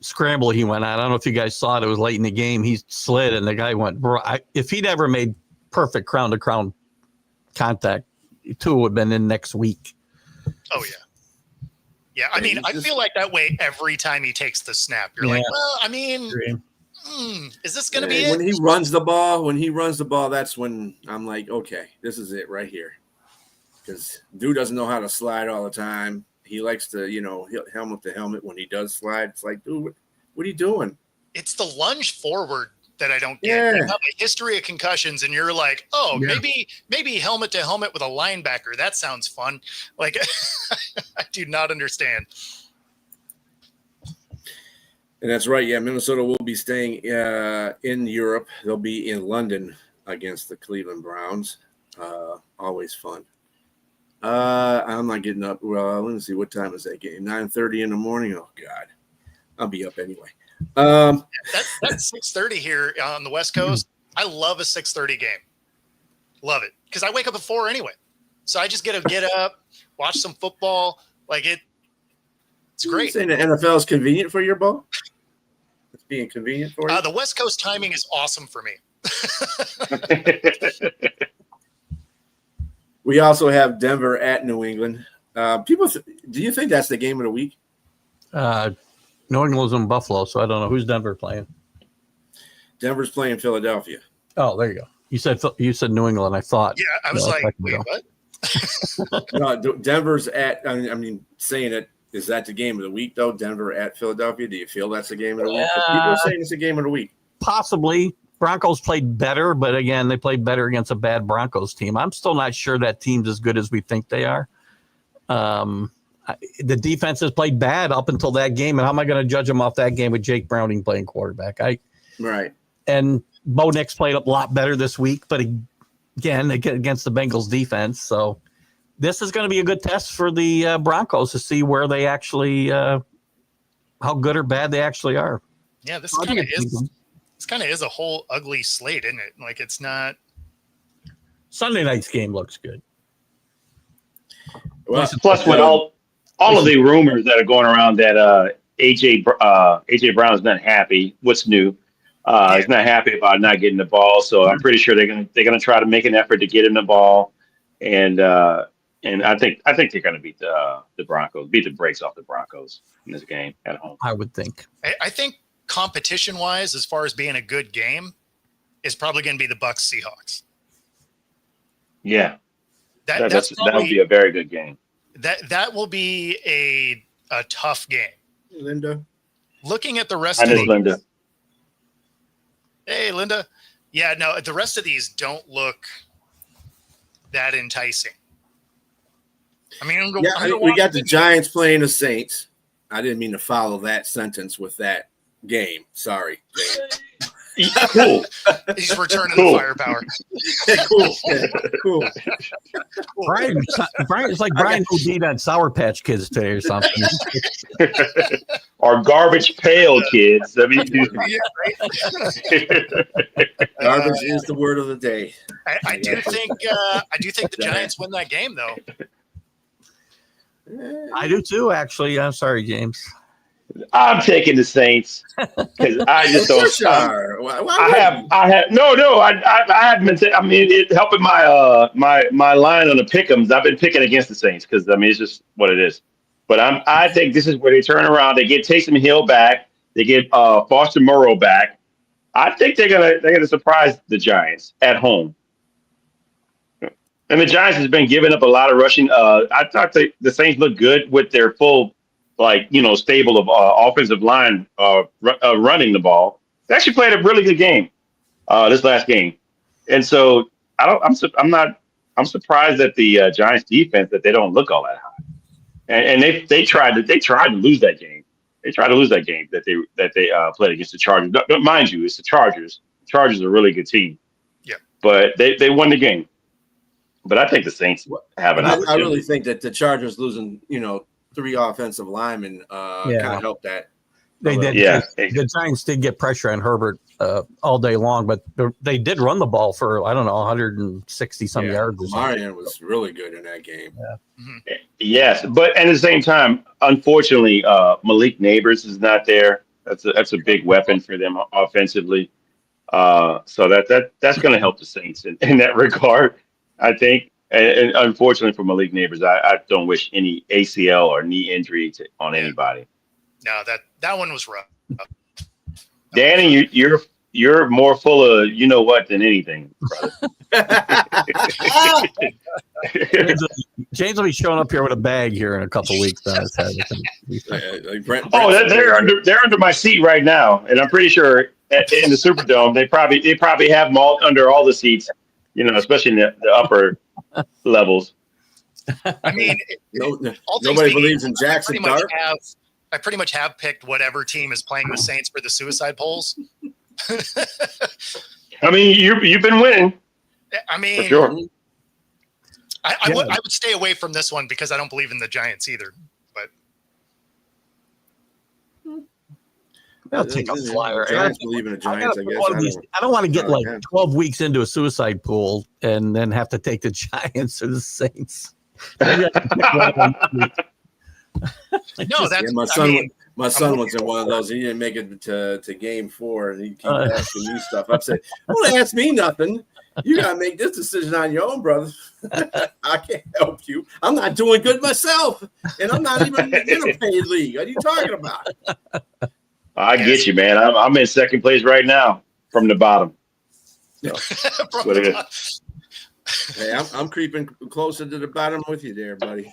scramble he went on. I don't know if you guys saw it. It was late in the game. He slid, and the guy went. If he'd ever made perfect crown-to-crown contact, Tua would have been in next week. Oh, yeah. Yeah, I mean, I feel like that way every time he takes the snap. You're like, well, I mean, is this going to be it? When he runs the ball, that's when I'm like, okay, this is it right here. Because dude doesn't know how to slide all the time. He likes to, helmet to helmet when he does slide. It's like, dude, what are you doing? It's the lunge forward that I don't get. You have a history of concussions, and you're like, maybe helmet to helmet with a linebacker. That sounds fun. Like, I do not understand. And that's right. Yeah, Minnesota will be staying in Europe. They'll be in London against the Cleveland Browns. Always fun. I'm not getting up. Well, let me see. What time is that game? 9:30 in the morning? Oh, God. I'll be up anyway. That's 6:30 here on the West Coast. I love a 6:30 game. Love it. Because I wake up at 4 anyway. So I just get up, watch some football. Like it's great. You saying the NFL is convenient for your ball? It's being convenient for you? The West Coast timing is awesome for me. We also have Denver at New England. Do you think that's the game of the week? New England's in Buffalo, so I don't know who's Denver playing. Denver's playing Philadelphia. Oh, there you go. You said New England. I thought. Yeah, I was like, wait, what? No, Denver's at. I mean, saying it is that the game of the week though? Denver at Philadelphia. Do you feel that's the game of the week? People are saying it's a game of the week. Possibly. Broncos played better, but again, they played better against a bad Broncos team. I'm still not sure that team's as good as we think they are. The defense has played bad up until that game, and how am I going to judge them off that game with Jake Browning playing quarterback? Right. And Bo Nix played a lot better this week, but again, against the Bengals defense. So this is going to be a good test for the Broncos to see where they actually, how good or bad they actually are. Yeah, this kind of is a whole ugly slate, isn't it? Like it's not. Sunday night's game looks good. Well, plus with all of the rumors that are going around that AJ Brown is not happy. What's new? He's not happy about not getting the ball, so I'm pretty sure they're gonna try to make an effort to get him the ball, and I think they're gonna beat the Broncos, beat the brakes off the Broncos in this game at home. I would think. I think competition wise, as far as being a good game, is probably going to be the Bucs Seahawks. Yeah, that'll be a very good game. That will be a tough game. Linda, looking at the rest of these. Linda. Hey, Linda. Yeah, no, the rest of these don't look that enticing. I mean, we got the Giants playing the Saints. I didn't mean to follow that sentence with that game. Sorry. Cool. He's returning the firepower. Cool. Brian's like Brian OD'd on Sour Patch Kids today or something. Or Garbage Pail Kids. I mean, garbage is the word of the day. I do think the Giants win that game, though. I do too, actually. I'm sorry, James. I'm taking the Saints because I just don't. I haven't been. I mean, it's helping my line on the pick'ems. I've been picking against the Saints because I mean it's just what it is. But I think this is where they turn around. They get Taysom Hill back. They get Foster Moreau back. I think they're gonna surprise the Giants at home. And the Giants has been giving up a lot of rushing. I thought the Saints looked good with their full, stable of offensive line running the ball. They actually played a really good game this last game, and so I'm surprised that the Giants defense that they don't look all that high. And they tried to lose that game. They tried to lose that game that they played against the Chargers. Mind you, it's the Chargers. The Chargers are a really good team. Yeah, but they won the game. But I think the Saints have an opportunity. I really think that the Chargers losing, 3 offensive linemen kind of helped that. They did. Yeah. The Giants did get pressure on Herbert all day long, but they did run the ball for, 160 some yards. Marion was really good in that game. Yeah. Mm-hmm. Yes, but at the same time, unfortunately, Malik Neighbors is not there. That's a big weapon for them offensively. So that's going to help the Saints in that regard, I think. And unfortunately for Malik Neighbors, I don't wish any ACL or knee injury on anybody. No, that one was rough. Danny, you're more full of you know what than anything, brother. James will be showing up here with a bag here in a couple of weeks. They're under my seat right now, and I'm pretty sure in the Superdome they probably have them all under all the seats, especially in the upper levels. I mean, nobody believes in Jackson Dart. I pretty much have picked whatever team is playing the Saints for the suicide polls. I mean, you've been winning. I mean, for sure. I would stay away from this one because I don't believe in the Giants either. But I'll take a flyer. Giants believe in the Giants, I guess. I don't want to get 12 weeks into a suicide pool and then have to take the Giants or the Saints. No, that's my son was in one of those. He didn't make it to game 4, and he keep asking me stuff. I'm saying, don't ask me nothing. You gotta make this decision on your own, brother. I can't help you. I'm not doing good myself, and I'm not even in a paid league. What are you talking about? I get you, man. I'm in second place right now from the bottom. So, that's what it is. Hey, I'm creeping closer to the bottom with you there, buddy.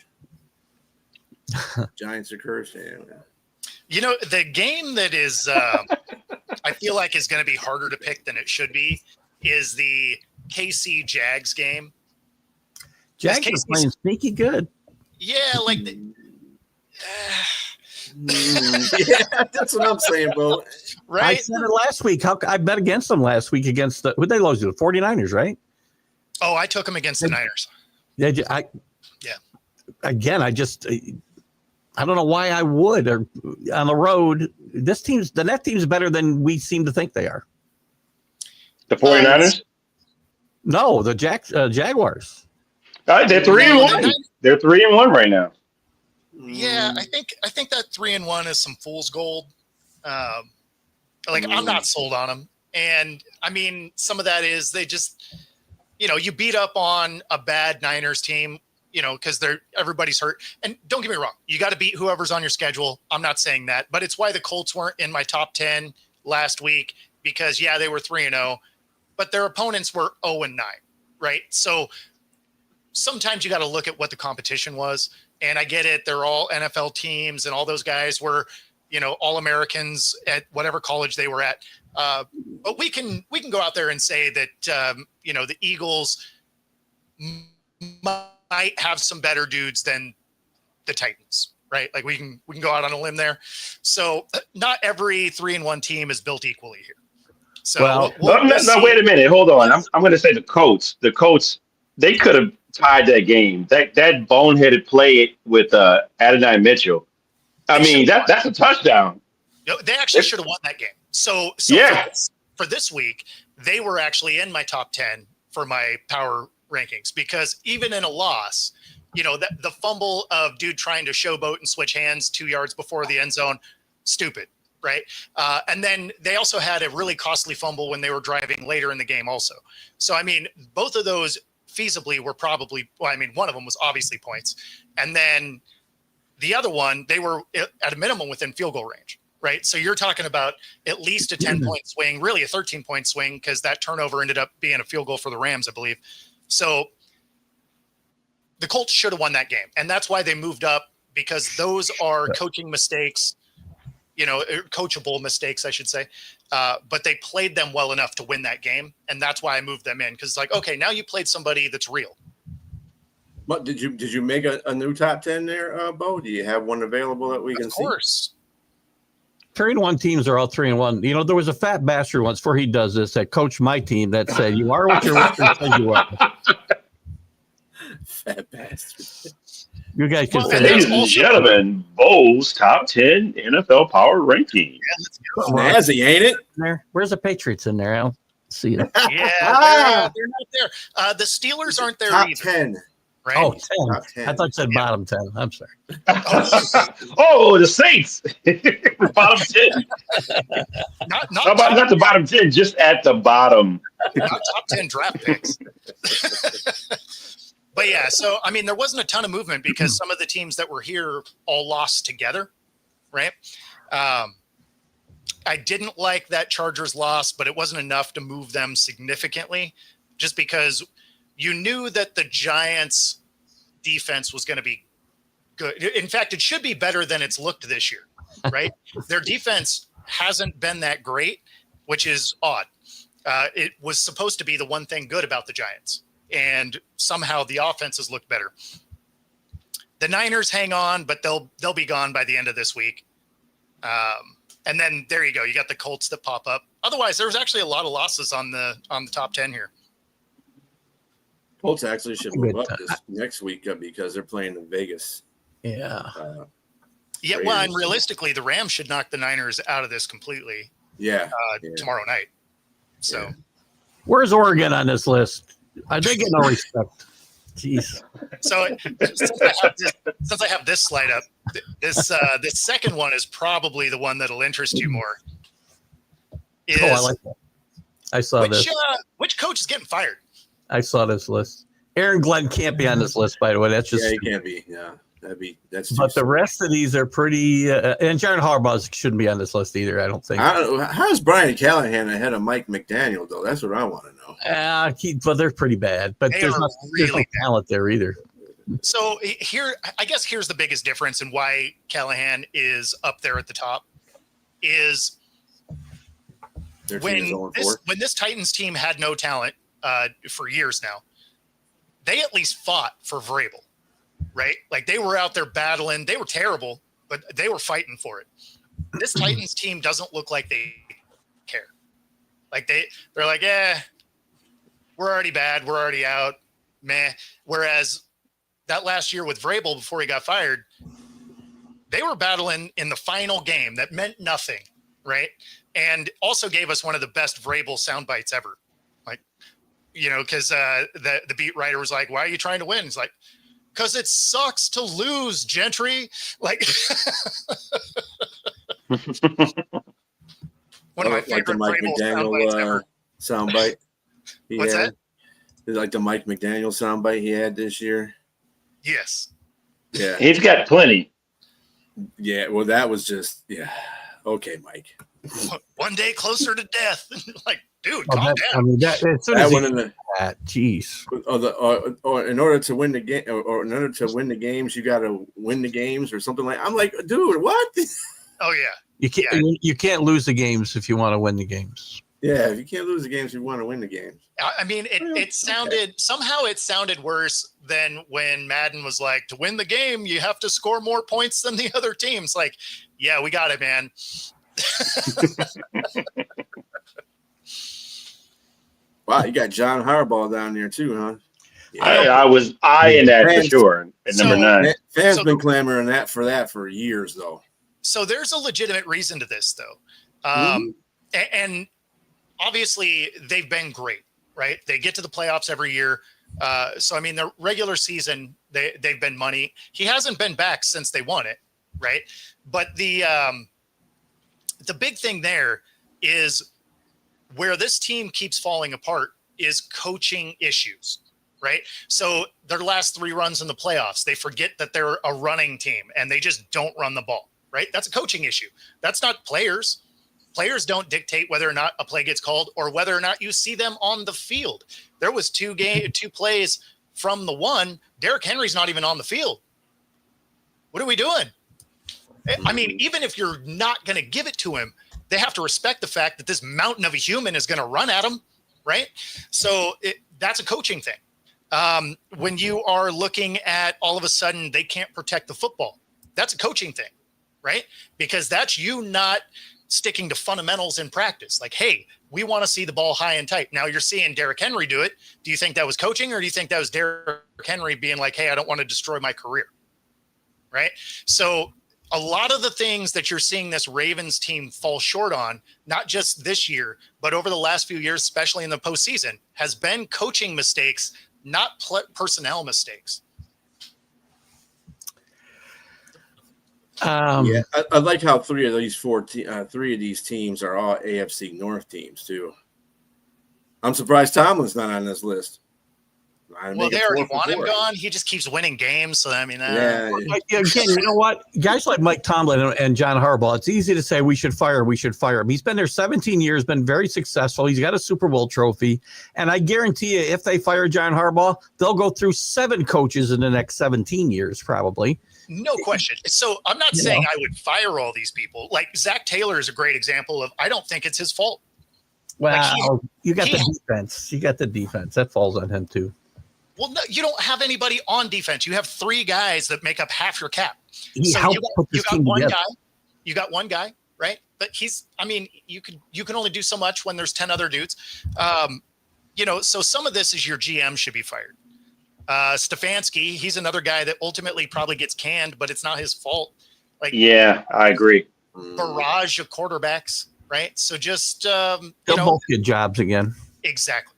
Giants are cursed. The game that is, I feel like is going to be harder to pick than it should be is the KC Jags game. Jags are playing sneaky good. Yeah, like yeah, that's what I'm saying, bro. Right? I said it last week. I bet against them last week against who'd they lose to? The 49ers, right? Oh, I took them against the Niners. Yeah. Again, I don't know why I would. Or on the road, the net team's better than we seem to think they are. The 49ers? No, the Jaguars. They're 3-1. They're 3-1 right now. Yeah, I think that 3-1 is some fool's gold. I'm not sold on them, and I mean some of that is they just, you beat up on a bad Niners team. Because everybody's hurt. And don't get me wrong, you got to beat whoever's on your schedule. I'm not saying that, but it's why the Colts weren't in my top 10 last week because, they were 3-0, but their opponents were 0-9, right? So sometimes you got to look at what the competition was. And I get it. They're all NFL teams and all those guys were, all Americans at whatever college they were at. But we can go out there and say that, the Eagles might have some better dudes than the Titans, right? Like we can go out on a limb there. So not every 3-1 team is built equally here. So wait a minute, hold on. I'm going to say the Colts, they could have tied that game. That boneheaded play with Adonai Mitchell. I mean, that's a touchdown. They actually should have won that game. So yeah. For this week, they were actually in my top 10 for my power rankings because even in a loss, the fumble of dude trying to showboat and switch hands 2 yards before the end zone, stupid, right? And then they also had a really costly fumble when they were driving later in the game also. So, I mean, both of those feasibly were probably, one of them was obviously points. And then, The other one, they were at a minimum within field goal range, right? So you're talking about at least a 10-point swing, really a 13-point swing, because that turnover ended up being a field goal for the Rams, I believe. So the Colts should have won that game. And that's why they moved up, because those are coaching mistakes, coachable mistakes, I should say. But they played them well enough to win that game. And that's why I moved them in, because it's like, okay, now you played somebody that's real. What did you make a new top 10 there, Bo? Do you have one available that we can see? Of course. 3-1 teams are all 3-1. There was a fat bastard once before he does this that coached my team that said, "You are what your record says you are." Fat bastard. You guys can say Ladies and gentlemen, Bo's top 10 NFL power ranking. Snazzy, ain't it? there. Where's the Patriots in there? I don't see it. Yeah, they're not there. The Steelers aren't there Top either. 10. Right? Oh, 10. Top 10. I thought you said bottom 10. I'm sorry. Oh, the Saints. Bottom 10. Not the bottom 10, just at the bottom. Not top 10 draft picks. But yeah, so I mean, there wasn't a ton of movement because some of the teams that were here all lost together, right? I didn't like that Chargers loss, but it wasn't enough to move them significantly, just because you knew that the Giants' defense was going to be good. In fact, it should be better than it's looked this year, right? Their defense hasn't been that great, which is odd. It was supposed to be the one thing good about the Giants, and somehow the offense has looked better. The Niners hang on, but they'll be gone by the end of this week. And then there you go. You got the Colts that pop up. Otherwise, there was actually a lot of losses on the top 10 here. Colts actually should move up this next week because they're playing in Vegas. Yeah. Yeah, well, and realistically, the Rams should knock the Niners out of this completely. Yeah. Tomorrow night. So, Yeah. Where's Oregon on this list? They get no respect. Jeez. So since I have this slide up, this second one is probably the one that'll interest you more. I like that. I saw this. Which coach is getting fired? I saw this list. Aaron Glenn can't be on this list, by the way. That's just he can't be. Yeah, that's. But the rest of these are pretty. And John Harbaugh shouldn't be on this list either. I don't think. How's Brian Callahan ahead of Mike McDaniel though? That's what I want to know. But they're pretty bad. But there's no talent there either. So here's the biggest difference in why Callahan is up there at the top is when this Titans team had no talent for years now, they at least fought for Vrabel, right? Like they were out there battling. They were terrible, but they were fighting for it. This Titans team doesn't look like they care. Like they're like, we're already bad. We're already out. Meh. Whereas that last year with Vrabel before he got fired, they were battling in the final game that meant nothing, right? And also gave us one of the best Vrabel sound bites ever. Like, because the beat writer was like, "Why are you trying to win?" He's like, "Because it sucks to lose, Gentry." Like, one of my favorite the Mike Vrabel McDaniel sound bite. What's that? Like the Mike McDaniel soundbite he had this year. Yes. Yeah. He's got plenty. Yeah. Well, that was just okay, Mike. One day closer to death. Like, dude, calm down. I mean, that one in the jeez. Or in order to win the game, or in order to win the games, you got to win the games, or something like. I'm like, dude, what? Oh yeah. You can't lose the games if you want to win the games. Yeah, if you can't lose the games, you want to win the games. I mean, it sounded worse than when Madden was like, to win the game, you have to score more points than the other teams. Like, yeah, we got it, man. Wow, you got John Harbaugh down there too, huh? Yeah. I was eyeing that for sure at number 9. Fans been clamoring for that for years, though. So there's a legitimate reason to this, though. And obviously they've been great, right? They get to the playoffs every year. So, I mean, the regular season, they've been money. He hasn't been back since they won it, right? But the big thing there is where this team keeps falling apart is coaching issues, right? So their last 3 runs in the playoffs, they forget that they're a running team and they just don't run the ball, right? That's a coaching issue. That's not players. Players don't dictate whether or not a play gets called or whether or not you see them on the field. There was 2 plays from the one. Derrick Henry's not even on the field. What are we doing? I mean, even if you're not going to give it to him, they have to respect the fact that this mountain of a human is going to run at him, right? So that's a coaching thing. When you are looking at all of a sudden they can't protect the football, that's a coaching thing, right? Because that's you not sticking to fundamentals in practice. Like, hey, we want to see the ball high and tight. Now you're seeing Derrick Henry do it. Do you think that was coaching, or do you think that was Derrick Henry being like, hey, I don't want to destroy my career, right? So a lot of the things that you're seeing this Ravens team fall short on, not just this year, but over the last few years, especially in the postseason, has been coaching mistakes, not personnel mistakes. Yeah, I like how 3 of these teams are all AFC North teams too. I'm surprised Tomlin's not on this list. Well, they already want him gone. He just keeps winning games. So, I mean, again, you know what? Guys like Mike Tomlin and John Harbaugh, it's easy to say we should fire him. He's been there 17 years, been very successful. He's got a Super Bowl trophy. And I guarantee you, if they fire John Harbaugh, they'll go through 7 coaches in the next 17 years, probably. No question. So I'm not saying I would fire all these people. Like Zach Taylor is a great example of, I don't think it's his fault. Well, you got the defense. You got the defense. That falls on him too. Well, no, you don't have anybody on defense. You have 3 guys that make up half your cap. You got one guy, right? But you can only do so much when there's 10 other dudes. So some of this is your GM should be fired. Stefanski, he's another guy that ultimately probably gets canned, but it's not his fault. Yeah, I agree. Barrage of quarterbacks, right? So just they'll both get jobs again. Exactly,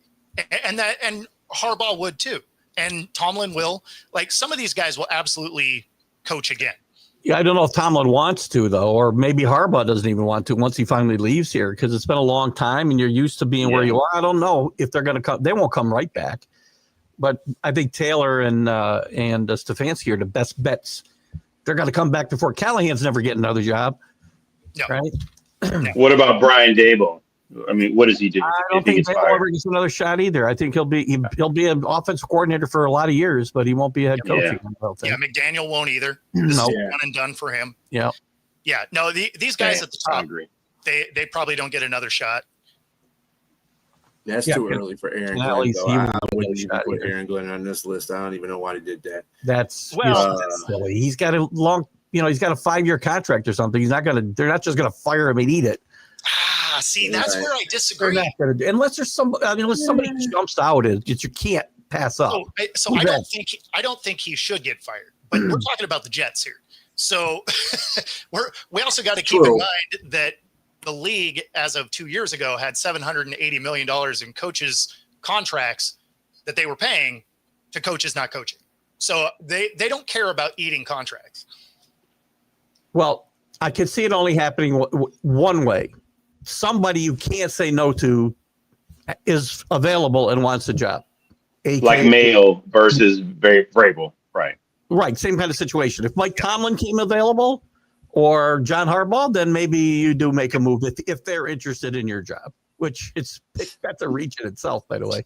and Harbaugh would too, and Tomlin will. Like some of these guys will absolutely coach again. Yeah, I don't know if Tomlin wants to though, or maybe Harbaugh doesn't even want to once he finally leaves here, because it's been a long time and you're used to being where you are. I don't know if they're going to come. They won't come right back. But I think Taylor and Stefanski are the best bets. They're going to come back before Callahan's never getting another job, right? What about Brian Daboll? I mean, what does he do? I don't think Daboll ever gets another shot either. I think he'll be an offensive coordinator for a lot of years, but he won't be a head coach. Yeah, McDaniel won't either. This is one and done for him. Yeah. Yeah. No, these guys at the top, they probably don't get another shot. That's too early for Aaron Glenn. I wouldn't even put Aaron Glenn on this list. I don't even know why he did that. That's silly. He's got a long, he's got a 5-year contract or something. They're not just going to fire him and eat it. See, that's where I disagree. Unless there's somebody jumps out, you can't pass up. So I don't think he should get fired. But we're talking about the Jets here. So we also got to keep in mind that the league, as of 2 years ago, had $780 million in coaches' contracts that they were paying to coaches not coaching. So they don't care about eating contracts. Well, I could see it only happening one way. Somebody you can't say no to is available and wants a job. Like Mayo versus Vrabel. Right. Same kind of situation. If Mike Tomlin came available, or John Harbaugh, then maybe you do make a move if they're interested in your job, which that's a reach in itself, by the way,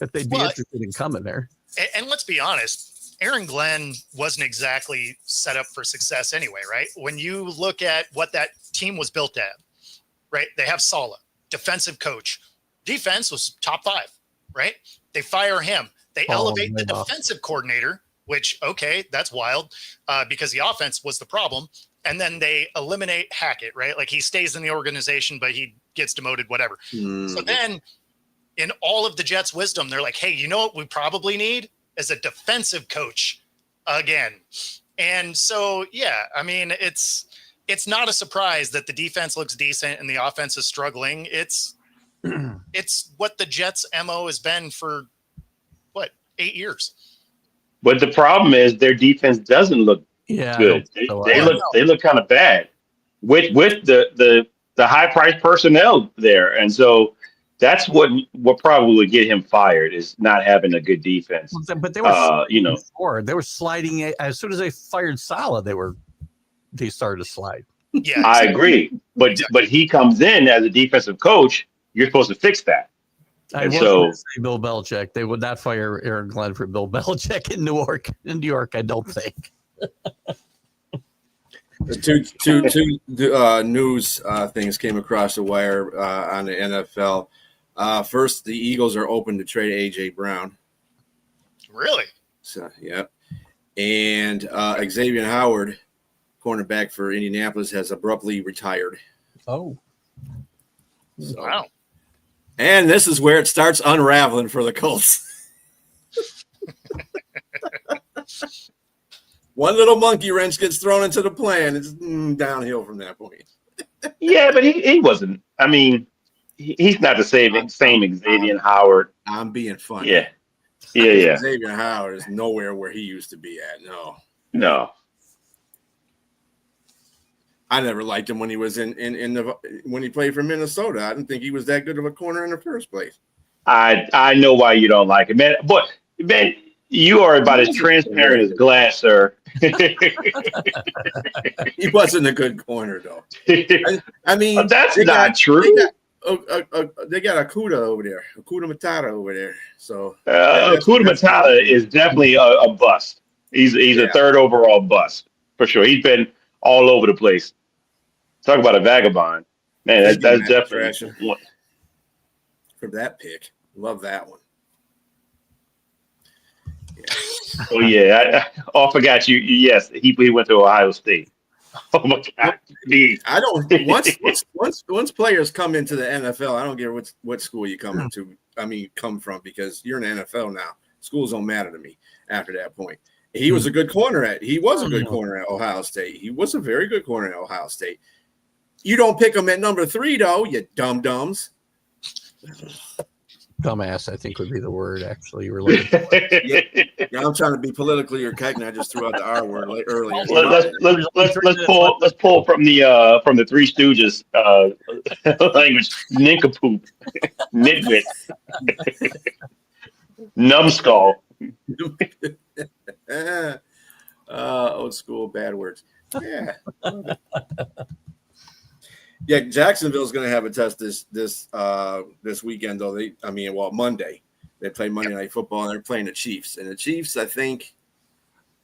that they'd be interested in coming there. And let's be honest, Aaron Glenn wasn't exactly set up for success anyway, right? When you look at what that team was built at, right? They have Saleh, defensive coach. Defense was top 5, right? They fire him. They elevate the defensive coordinator, which, that's wild because the offense was the problem. And then they eliminate Hackett, right? Like he stays in the organization, but he gets demoted, whatever. So then in all of the Jets' wisdom, they're like, hey, you know what we probably need is a defensive coach again. And so, it's not a surprise that the defense looks decent and the offense is struggling. It's what the Jets' MO has been for 8 years. But the problem is their defense doesn't look good. They look kind of bad with the high priced personnel there, and so That's what probably would get him fired is not having a good defense. But they were, You know, forward. They were sliding as soon as they fired Salah. They started to slide. Yeah, I exactly. agree. But he comes in as a defensive coach. You're supposed to fix that. I And was so- going to say Bill Belichick. They would not fire Aaron Glenn for Bill Belichick in New York. I don't think. Two news things came across the wire on the NFL. First, the Eagles are open to trade A.J. Brown. Really? So, yep. And Xavier Howard, cornerback for Indianapolis, has abruptly retired. Oh. So, Wow. and this is where it starts unraveling for the Colts. One little monkey wrench gets thrown into the plan. It's downhill from that point. Yeah, but he wasn't. I mean, he's not the same Xavier Howard. I'm being funny. Yeah. Yeah. Xavier Howard is nowhere where he used to be at. No. I never liked him when he was when he played for Minnesota. I didn't think he was that good of a corner in the first place. I know why you don't like him, man. But man, you are about as transparent as glass, sir. He wasn't a good corner, though. I mean, that's not true. They got Akuda over there, Akuda Matata over there. So Akuda Matata is definitely a bust. He's a third overall bust for sure. He's been all over the place. Talk about a vagabond, man. That's definitely one. For that pick. Love that one. Yeah. Oh yeah, I forgot you. Yes, he went to Ohio State. Oh my God! I don't. Once players come into the NFL, I don't care what school you come into. I mean, come from, because you're in the NFL now. Schools don't matter to me after that point. He was a good corner He was a good corner at Ohio State. He was a very good corner at Ohio State. You don't pick him at number 3, though, you dum-dums. Dumbass, I think, would be the word, actually. You were looking for. Yeah, I'm trying to be politically correct, and I just threw out the R word earlier. Let's pull from the Three Stooges language. Nincompoop, nitwit, numbskull. Old school bad words. Yeah. Yeah, Jacksonville's going to have a test this weekend, though. Monday. They play Monday Night Football, and they're playing the Chiefs. And the Chiefs, I think,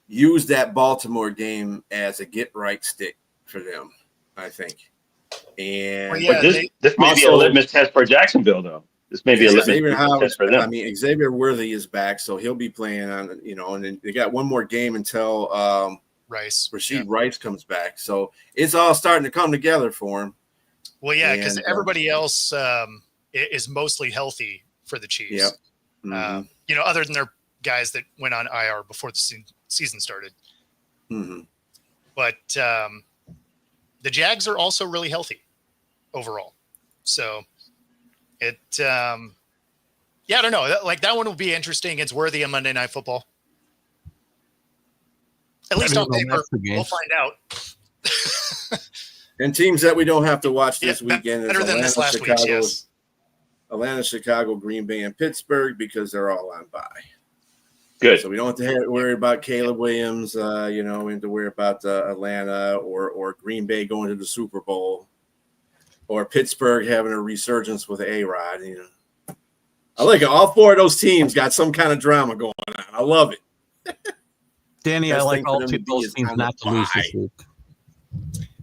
used that Baltimore game as a get-right stick for them, I think. And but this may be a litmus test for Jacksonville, though. This may be a litmus test for them. I mean, Xavier Worthy is back, so he'll be playing on, and then they got one more game until Rashid Rice comes back. So it's all starting to come together for him. Well, yeah, because everybody else is mostly healthy for the Chiefs. Yep. Mm-hmm. Other than their guys that went on IR before the season started. Mm-hmm. But the Jags are also really healthy overall. So I don't know. That one will be interesting. It's worthy of Monday Night Football. At least on paper, we'll find out. And teams that we don't have to watch this weekend better than this last week. Yes. Atlanta, Chicago, Green Bay, and Pittsburgh, because they're all on bye. Good. So we don't have to worry about Caleb Williams, we have to worry about Atlanta or Green Bay going to the Super Bowl, or Pittsburgh having a resurgence with A-Rod. I like it. All 4 of those teams got some kind of drama going on. I love it. Danny, I like all 2 of those teams not to lose this week.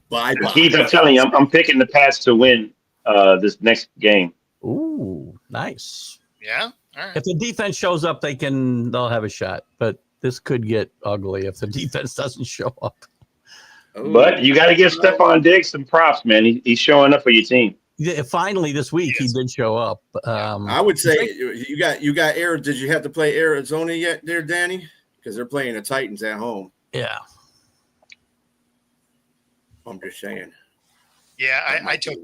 Bye. Keith, I'm telling you, I'm picking the Pats to win this next game. Ooh, nice. Yeah. All right. If the defense shows up, they'll have a shot. But this could get ugly if the defense doesn't show up. But you got to give Stephon Diggs some props, man. He's showing up for your team. Yeah, finally, this week he did show up. I would say you got Arizona. Did you have to play Arizona yet, there, Danny? Because they're playing the Titans at home. Yeah. I'm just saying. Yeah, I took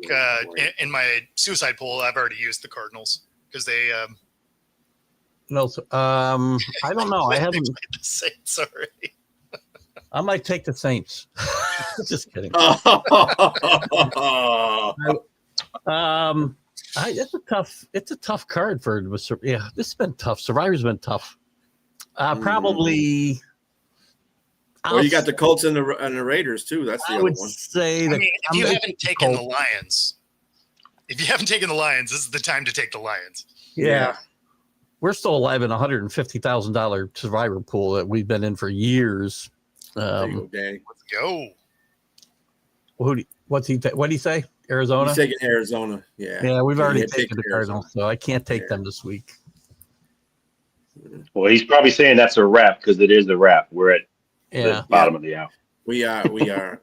in my suicide pool. I've already used the Cardinals because they. No, I don't know. I haven't. The Saints already. I might take the Saints. Just kidding. It's a tough card for. Yeah, this has been tough. Survivor's been tough. Probably. Well, you got the Colts and the Raiders too. That's the other one. Say that. If you haven't taken the Lions, this is the time to take the Lions. Yeah. We're still alive in a $150,000 survivor pool that we've been in for years. There you go, Danny. Let's go. What did he say? Arizona? He's taking Arizona. Yeah. Yeah, we've already taken the Cardinals, so I can't take them this week. Well, he's probably saying that's a wrap because it is a wrap. We're at the bottom of the hour. We are. Oh, we are.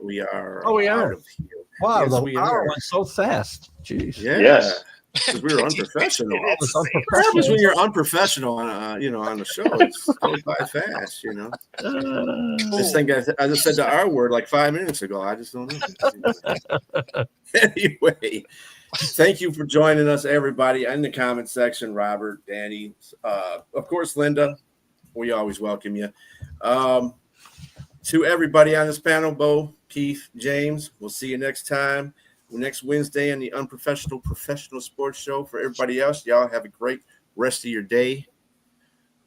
Out of here. Wow, Yes, the hour went so fast. Jeez. Yeah. Yes. Because we were unprofessional. It's What happens when you're unprofessional on on the show? It goes by fast, This thing I just said the R word like 5 minutes ago. I just don't know. Anyway, thank you for joining us, everybody, in the comment section. Robert, Danny, of course, Linda. We always welcome you. To everybody on this panel, Bo, Keith, James. We'll see you next time. Next Wednesday on the Unprofessional Professional Sports Show. For everybody else, y'all have a great rest of your day.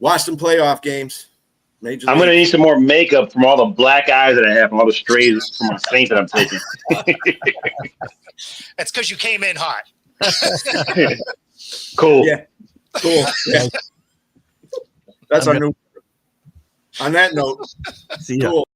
Watch some playoff games. I'm going to need some more makeup from all the black eyes that I have, from all the strays from my Saints that I'm taking. That's because you came in hot. Cool. Yeah. Cool. Yeah. That's our new. On that note, See ya. cool.